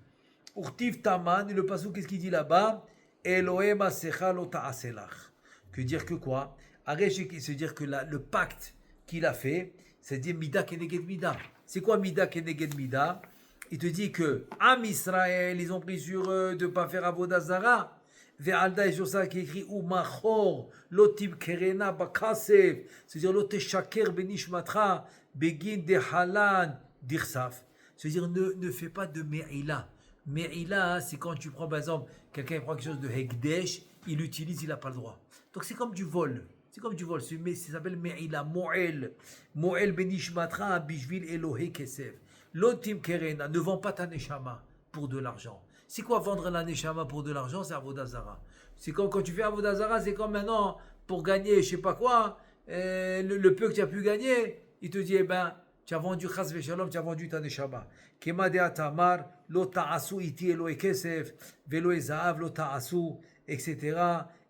Urtiv Taman, le passou, qu'est-ce qu'il dit là-bas? Elohim asecha lo ta'aselach. Que dire que quoi? C'est dire que le pacte qu'il a fait, c'est dire Mida keneged Mida. C'est quoi Mida keneged Mida? Il te dit que Am Israël, ils ont pris sur eux de ne pas faire Avodah Zara. Ve'alda, et sur ça qui écrit Umachor, lotim kerena bakasef. C'est-à-dire loteshaker benishmatra. Begin de halan dirsaf. C'est-à-dire ne fais pas de me'ila. Me'ila, c'est quand tu prends par exemple, quelqu'un prend quelque chose de hekdesh, il l'utilise, il n'a pas le droit. Donc c'est comme du vol. C'est comme du vol. Ça s'appelle me'ila, mo'el. Mo'el benishmatra bishvil elohe kesef. Lotim kerena, ne vends pas ta neshama pour de l'argent. C'est quoi vendre la neshama pour de l'argent? C'est Avodah Zara. C'est comme quand tu fais Avodah Zara, c'est comme maintenant, pour gagner je sais pas quoi, le peu que tu as pu gagner, il te dit, eh ben, tu as vendu chas v'shalom, tu as vendu ta neshama. Kema de atamar, lo ta'asu iti eloe kesef, velo ezahav, lo ta'asu, etc.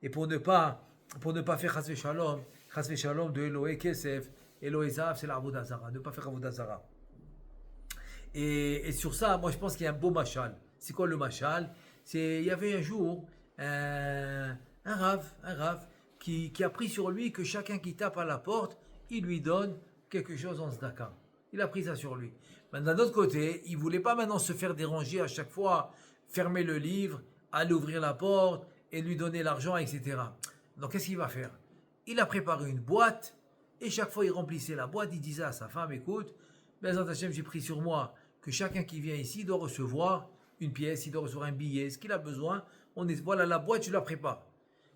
Et pour ne pas faire chas v'shalom de eloe kesef, eloe ezahav, c'est la avodah zara, ne pas faire avodah zara. Et sur ça, moi je pense qu'il y a un beau machal. C'est quoi le machal? Il y avait un jour un rave qui a pris sur lui que chacun qui tape à la porte, il lui donne quelque chose en tzedaka. Il a pris ça sur lui. Mais d'un autre côté, il ne voulait pas maintenant se faire déranger à chaque fois, fermer le livre, aller ouvrir la porte et lui donner l'argent, etc. Donc qu'est-ce qu'il va faire? Il a préparé une boîte et chaque fois il remplissait la boîte, il disait à sa femme, écoute, Be'ezrat Hashem, j'ai pris sur moi que chacun qui vient ici doit recevoir une pièce, il doit recevoir un billet, ce qu'il a besoin. Voilà la boîte, tu la prépares.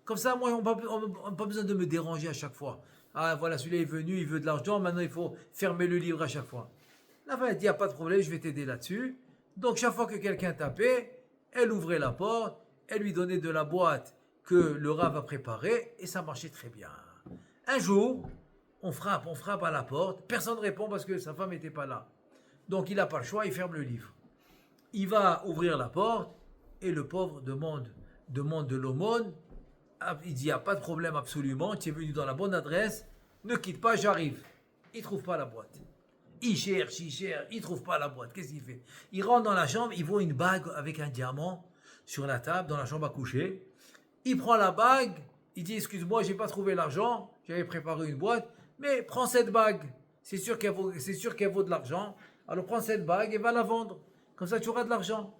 Comme ça, moi, on n'a pas besoin de me déranger à chaque fois. Ah, voilà, celui-là est venu, il veut de l'argent, maintenant il faut fermer le livre à chaque fois. La femme a dit, il n'y a pas de problème, je vais t'aider là-dessus. Donc, chaque fois que quelqu'un tapait, elle ouvrait la porte, elle lui donnait de la boîte que le Rav a préparée, et ça marchait très bien. Un jour, on frappe à la porte, personne ne répond parce que sa femme n'était pas là. Donc, il n'a pas le choix, il ferme le livre. Il va ouvrir la porte, et le pauvre demande de l'aumône. Il dit, il n'y a pas de problème absolument, tu es venu dans la bonne adresse, ne quitte pas, j'arrive. Il ne trouve pas la boîte. Il cherche, il ne trouve pas la boîte. Qu'est-ce qu'il fait? Il rentre dans la chambre, il voit une bague avec un diamant sur la table, dans la chambre à coucher. Il prend la bague, il dit, excuse-moi, je n'ai pas trouvé l'argent, j'avais préparé une boîte, mais prends cette bague. C'est sûr qu'elle vaut de l'argent, alors prends cette bague et va la vendre. Comme ça, tu auras de l'argent.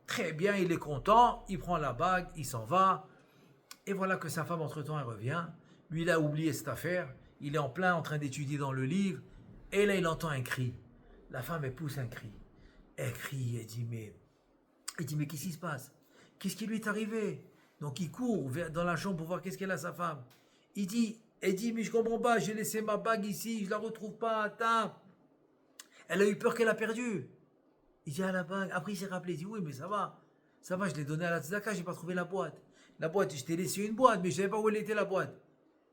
Très bien, il est content, il prend la bague, il s'en va. Et voilà que sa femme, entre-temps, elle revient. Lui, il a oublié cette affaire. Il est en plein en train d'étudier dans le livre. Et là, il entend un cri. La femme, elle pousse un cri. Elle crie, elle dit, mais qu'est-ce qui se passe? Qu'est-ce qui lui est arrivé? Donc, il court dans la chambre pour voir qu'est-ce qu'elle a, sa femme. Elle dit, mais je comprends pas, j'ai laissé ma bague ici, je la retrouve pas, attends. Elle a eu peur qu'elle a perdu. Il dit, ah, la bague. Après, il s'est rappelé, il dit, oui, mais ça va, je l'ai donnée à la tzedaka, j'ai pas trouvé la boîte. La boîte, je t'ai laissé une boîte, mais je savais pas où elle était, la boîte.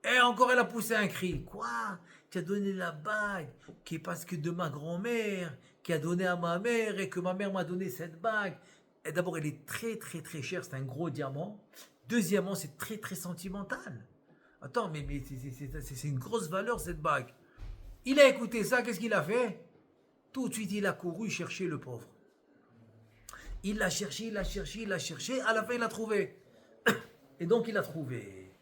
Et encore, elle a poussé un cri. Quoi? Tu as donné la bague, qui est parce que de ma grand-mère, qui a donné à ma mère, et que ma mère m'a donné cette bague. Et d'abord, elle est très, très, très chère, c'est un gros diamant. Deuxièmement, c'est très, très sentimental. Attends, mais c'est une grosse valeur, cette bague. Il a écouté ça, qu'est-ce qu'il a fait? Tout de suite, il a couru chercher le pauvre. Il l'a cherché, à la fin, il l'a trouvé. Et donc, il l'a trouvé.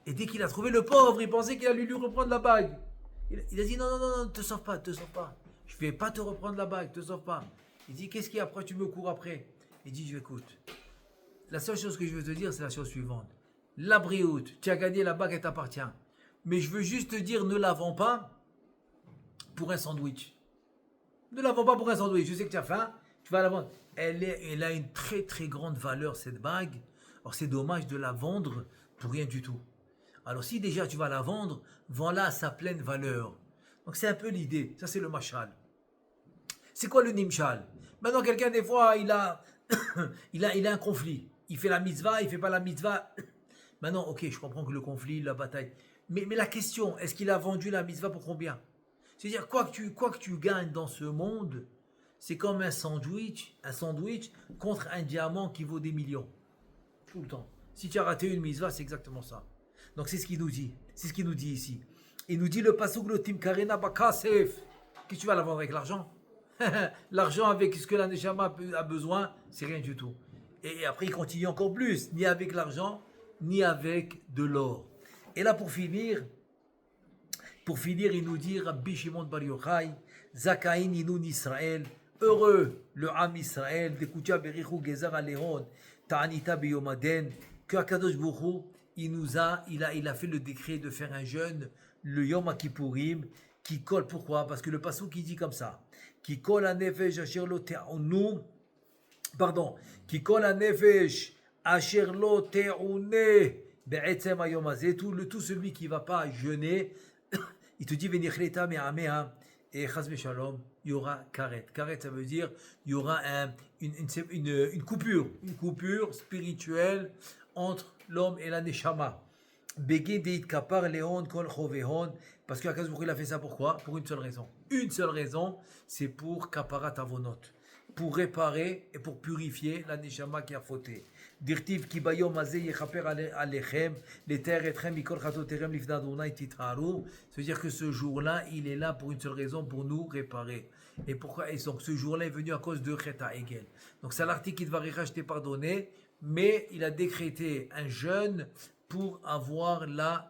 Et dès qu'il a trouvé le pauvre, il pensait qu'il allait lui reprendre la bague. Il a dit, non, te sauve pas. Je ne vais pas te reprendre la bague, te sauve pas. Il dit, qu'est-ce qu'il y a après? Tu me cours après. Il dit, écoute, la seule chose que je veux te dire, c'est la chose suivante. La brioute, tu as gagné la bague, elle t'appartient. Mais je veux juste te dire, ne la vends pas pour un sandwich. Ne la vends pas pour un sandwich. Je sais que tu as faim, tu vas la vendre. Elle a une très très grande valeur, cette bague. Alors c'est dommage de la vendre pour rien du tout. Alors si déjà tu vas la vendre, vends-la à sa pleine valeur. Donc c'est un peu l'idée. Ça c'est le mashal. C'est quoi le nimshal? Maintenant quelqu'un des fois il a un conflit. Il fait la mitzvah, il fait pas la mitzvah. Maintenant ok, je comprends que le conflit, la bataille. Mais la question, est-ce qu'il a vendu la mitzvah pour combien? C'est-à-dire quoi que tu gagnes dans ce monde, c'est comme un sandwich contre un diamant qui vaut des millions. Tout le temps. Si tu as raté une mitzvah, c'est exactement ça. Donc c'est ce qu'il nous dit. C'est ce qu'il nous dit ici. Il nous dit le pasuk le tim karena bakasef. Qu'est-ce que tu vas la vendre avec l'argent? L'argent avec ce que la neshama a besoin, c'est rien du tout. Et après il continue encore plus, ni avec l'argent, ni avec de l'or. Et là pour finir, il nous dit Rabbi Shimon Bar Yochai, Zakaïn Inun Israël, heureux le Am Israël, Dekutia Berichu Gezar Alehon, Ta'anita Biyomaden, que Akadosh Baruch il a fait le décret de faire un jeûne, le Yom Kippourim, qui colle. Pourquoi? Parce que le pasuk qui dit comme ça, qui colle à Nefesh Asher Lo Te'unu, pardon, qui colle à Nefesh Asher Lo Te'une, Be'etzem Hayom Hazeh, tout celui qui ne va pas jeûner, il te dit Venichleta Me'amea, et Chaz Shalom, il y aura karet. Karet, ça veut dire il y aura une coupure spirituelle entre l'homme et la neshama. Bege deit kapar leon kol chovehon, parce qu'Akadosh Baruch Hu il a fait ça pourquoi? Pour une seule raison. Une seule raison, c'est pour kaparat avonot, pour réparer et pour purifier la neshama qui a fauté. Dirtiv ki bayom hazeh yechaper alechem leter etchem mikol chatoterem lifnei Adonai titharu. C'est-à-dire que ce jour-là, il est là pour une seule raison, pour nous réparer. Et pourquoi? Et donc ce jour-là est venu à cause de Cheta Egel. Donc c'est l'article qui va racheter pardonné, mais il a décrété un jeûne pour avoir la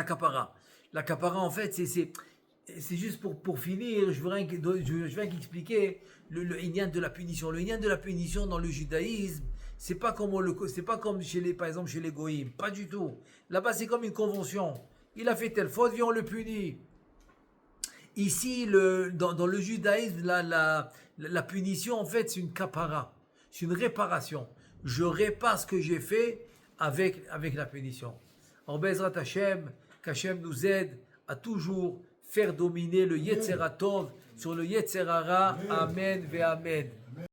kapara. La kapara, en fait, c'est juste pour finir, je veux rien qu'expliquer le inyan de la punition. Le inyan de la punition dans le judaïsme, c'est pas comme par exemple chez les goïms, pas du tout. Là-bas, c'est comme une convention. Il a fait telle faute, viens on le punit. Ici, dans le judaïsme, la punition, en fait, c'est une kapara. C'est une réparation. Je répare ce que j'ai fait avec la punition. En Bezrat Hashem, qu'Hashem nous aide à toujours faire dominer le Yetzer Tov sur le Yetzer Hara. Amen ve Amen.